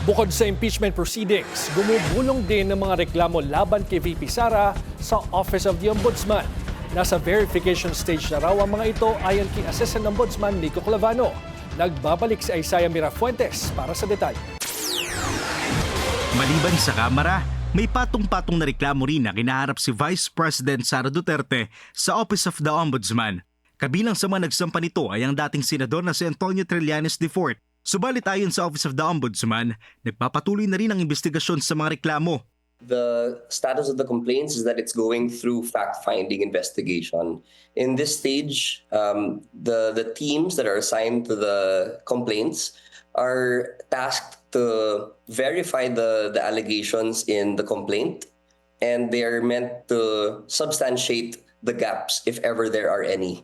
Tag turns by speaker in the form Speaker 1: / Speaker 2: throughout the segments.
Speaker 1: Bukod sa impeachment proceedings, bumubulong din ng mga reklamo laban kay VP Sara sa Office of the Ombudsman. Nasa verification stage na raw ang mga ito ayon kay Assistant Ombudsman Nico Clavano. Nagbabalik si Isaiah Mirafuentes para sa detalye.
Speaker 2: Maliban sa kamera, may patong-patong na reklamo rin na kinaharap si Vice President Sara Duterte sa Office of the Ombudsman. Kabilang sa mga nagsampa nito ay ang dating senador na si Antonio Trillanes IV. Subalit ayon sa Office of the Ombudsman, nagpapatuloy na rin ang investigasyon sa mga reklamo.
Speaker 3: The status of the complaints is that it's going through fact-finding investigation. In this stage, the teams that are assigned to the complaints are tasked to verify the allegations in the complaint, and they are meant to substantiate the gaps if ever there are any.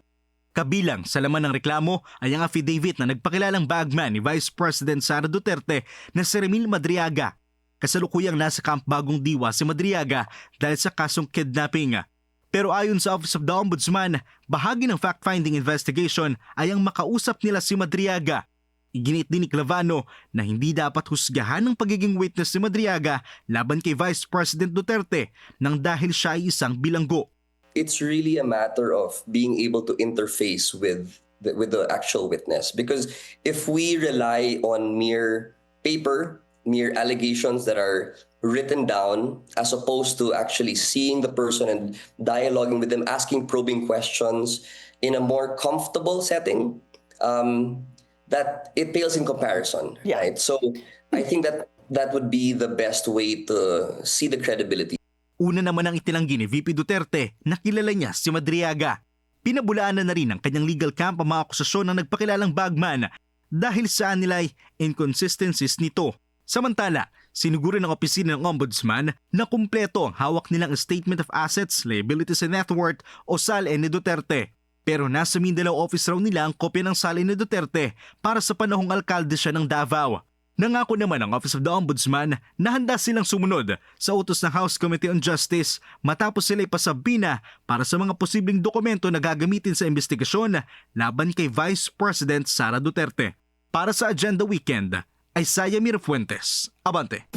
Speaker 2: Kabilang sa laman ng reklamo ay ang affidavit na nagpakilalang bagman ni Vice President Sara Duterte na si Remil Madriaga. Kasalukuyang nasa Camp Bagong Diwa si Madriaga dahil sa kasong kidnapping. Pero ayon sa Office of the Ombudsman, bahagi ng fact-finding investigation ay ang makausap nila si Madriaga. Iginit din ni Clavano na hindi dapat husgahan ng pagiging witness si Madriaga laban kay Vice President Duterte nang dahil siya ay isang bilanggo.
Speaker 3: It's really a matter of being able to interface with the actual witness. Because if we rely on mere paper, mere allegations that are written down, as opposed to actually seeing the person and dialoguing with them, asking probing questions in a more comfortable setting, that it pales in comparison, right? So I think that would be the best way to see the credibility.
Speaker 2: Una naman ang itinanggi ni VP Duterte na kilala niya si Madriaga. Pinabulaanan na rin ng kanyang legal camp ang mga akusasyon ng nagpakilalang bagman dahil sa nila'y inconsistencies nito. Samantala, siniguro ng opisina ng Ombudsman na kumpleto ang hawak nilang Statement of Assets, Liabilities and Net Worth o SALE ni Duterte. Pero nasa Mindanao office raw nila ang kopya ng SALE ni Duterte para sa panahong alkalde siya ng Davao. Nangako naman ang Office of the Ombudsman na handa silang sumunod sa utos ng House Committee on Justice matapos sila ipasabina para sa mga posibleng dokumento na gagamitin sa investigasyon laban kay Vice President Sara Duterte. Para sa Agenda Weekend, Isaiah Mirafuentes, Abante.